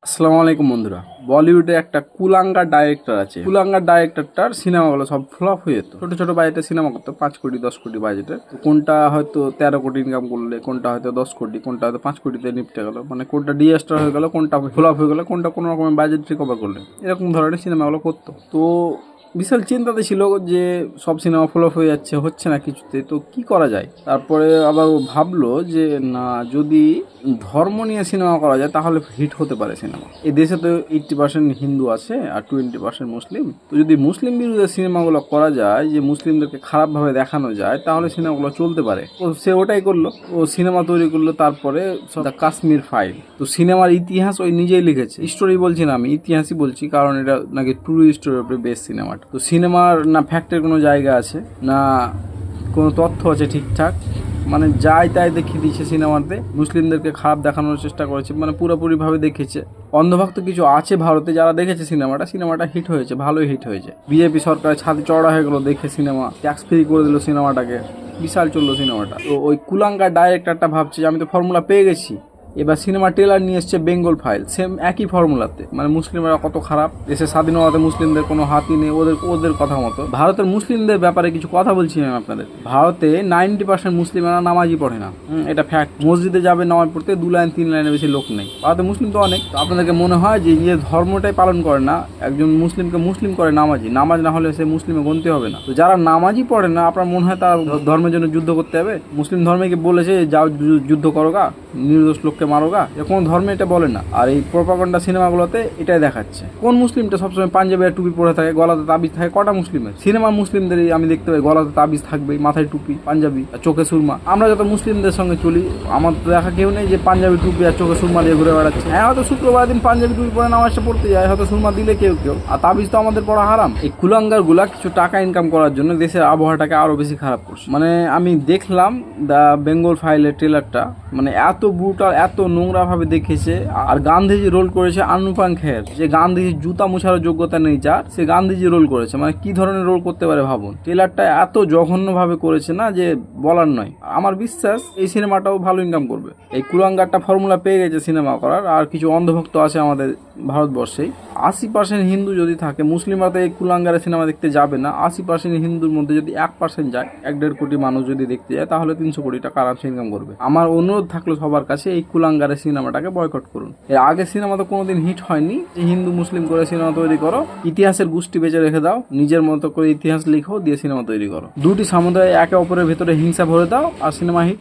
আসসালামু আলাইকুম বন্ধুরা। বলিউডে একটা কুলাঙ্গার ডাইরেক্টর আছে। কুলাঙ্গার ডাইরেক্টরটার সিনেমাগুলো সব ফ্লপ হয়ে যেত। ছোট ছোট বাজেটের সিনেমা করতো, 5 কোটি 10 কোটি বাজেটের। কোনটা হয়তো 13 কোটি ইনকাম করলে, কোনটা হয়তো 10 কোটি, কোনটা হয়তো 5 কোটিতে নিপটে গেল, মানে কোনটা ডিজাস্টার হয়ে গেল, কোনটা ফ্লপ হয়ে গেল, কোনটা কোনো রকমের বাজেট রিকভার করলে, এরকম ধরনের সিনেমাগুলো করতো। তো বিশাল চিন্তাতে ছিল যে সব সিনেমা ফ্লপ হয়ে যাচ্ছে, হচ্ছে না কিছুতে, তো কি করা যায়। তারপরে আবার ও ভাবলো যে না, যদি ধর্ম নিয়ে সিনেমা করা যায় তাহলে হিট হতে পারে সিনেমা। এই দেশে তো 80% হিন্দু আছে আর 20% মুসলিম। তো যদি মুসলিম বিরোধী সিনেমাগুলো করা যায়, যে মুসলিমদেরকে খারাপভাবে দেখানো যায়, তাহলে সিনেমাগুলো চলতে পারে। ও সে ওটাই করলো, ও সিনেমা তৈরি করলো। তারপরে দ্য কাশ্মীর ফাইল। তো সিনেমার ইতিহাস ওই নিজেই লিখেছে। স্টোরি বলছি না আমি, ইতিহাসই বলছি, কারণ এটা নাকি ট্রু স্টোরির উপরে বেস সিনেমাটা। তো সিনেমার না ফ্যাক্টের কোনো জায়গা আছে, না কোনো তথ্য আছে ঠিকঠাক, মানে যাই তাই দেখিয়ে দিয়েছে সিনেমাতে। মুসলিমদেরকে খারাপ দেখানোর চেষ্টা করেছে, মানে পুরোপুরিভাবে দেখেছে। অন্ধভক্ত কিছু আছে ভারতে যারা দেখেছে সিনেমাটা হিট হয়েছে, ভালোই হিট হয়েছে। বিজেপি সরকারের ছাদে চড়া হয়ে গেলো দেখে সিনেমা, ট্যাক্স ফ্রি করে দিল সিনেমাটাকে, বিশাল চললো সিনেমাটা। তো ওই কুলাঙ্গার ডাইরেক্টরটা ভাবছে যে আমি তো ফর্মুলা পেয়ে গেছি, এবার সিনেমা ট্রেলার নিয়ে এসছে বেঙ্গল ফাইল, সেম একই ফর্মুলাতে। মানে মুসলিমরা কত খারাপ, দেশের স্বাধীনতাতে মুসলিমদের কোনো হাতই নেই, ওদের কথা মতো। ভারতের মুসলিমদের ব্যাপারে কিছু কথা বলছি আমি আপনাদের। ভারতে 90% মুসলিমরা নামাজই পড়ে না, এটা ফ্যাক্ট। মসজিদে যাবে নামাজ পড়তে 2 লাইন 3 লাইনের বেশি লোক নেই। ভারতে মুসলিম তো অনেক। তো আপনাদেরকে মনে হয় যে নিজের ধর্মটাই পালন করে না, একজন মুসলিমকে মুসলিম করে নামাজি, নামাজ না হলে সে মুসলিমে গণতে হবে না। তো যারা নামাজই পড়ে না, আপনার মনে হয় তারা ধর্মের জন্য যুদ্ধ করতে হবে? মুসলিম ধর্মে কি বলেছে যাও যুদ্ধ করো গা, নির্দোষ লোককে মারো গা? কোন ধর্মে এটা বলে না। আর এই প্রোপাগান্ডা সিনেমাগুলোতে এটাই দেখাচ্ছে। কোন মুসলিমটা সবসময় পাঞ্জাবি আর টুপি পরে থাকে, গলাতে তাবিজ থাকে? কটা মুসলিমের সিনেমা মুসলিমদেরই আমি দেখতে পাই গলাতে তাবিজ থাকবে, মাথায় টুপি, পাঞ্জাবি আর চোখে সুরমা। আমরা যত মুসলিমদের সঙ্গে চলি, আমার তো দেখা কেউ নেই যে পাঞ্জাবি টুপি আর চোখে সুরমা দিয়ে ঘুরে বেড়াচ্ছে। হ্যাঁ, হয়তো শুক্রবার দিন পাঞ্জাবি টুপি পরে নামাজটা পড়তে যায়, হয়তো সুরমা দিলে কেউ, আর তাবিজ তো আমাদের পড়া হারাম। এই কুলাঙ্গার গুলা কিছু টাকা ইনকাম করার জন্য দেশের আবহাওয়াটাকে আরো বেশি খারাপ করছে। মানে আমি দেখলাম দ্য বেঙ্গল ফাইলের ট্রেলারটা, মানে এত ব্রুটাল, এত নোংরা ভাবে দেখেছে। আর গান্ধীজি রোল করেছে অনুপম খের, যে গান্ধীজির জুতা মুছার যোগ্যতা নেই যার, সে গান্ধীজি রোল করেছে। মানে কি ধরনের রোল করতে পারে ভাবুন। ট্রেলারটা এত জঘন্য ভাবে করেছে না যে বলার নয়। আমার বিশ্বাস এই সিনেমাটাও ভালো ইনকাম করবে। এই কুলাঙ্গারটা ফর্মুলা পেয়ে গেছে সিনেমা করার। আর কিছু অন্ধভক্ত আছে আমাদের ভারতবর্ষেই। 80% হিন্দু যদি থাকে, মুসলিমরা তো এই কুলাঙ্গারের সিনেমা দেখতে যাবে না। 80% হিন্দুর মধ্যে যদি 1% যায়, 1-1.5 কোটি মানুষ যদি দেখতে যায়, তাহলে 300 কোটি টাকা আরামসে ইনকাম করবে। আমার অনুরোধ থাকলো সবার কাছে, এই কুলাঙ্গারের সিনেমাটাকে বয়কট করুন। এর আগে সিনেমা তো কোনোদিন হিট হয়নি যে হিন্দু মুসলিম করে সিনেমা তৈরি করো। ইতিহাসের গোষ্ঠী বেঁচে রেখে দাও, নিজের মতো করে ইতিহাস লিখো, দিয়ে সিনেমা তৈরি করো। দুটি সমুদায় একে অপরের ভেতরে হিংসা ভরে দাও, আর সিনেমা হিট।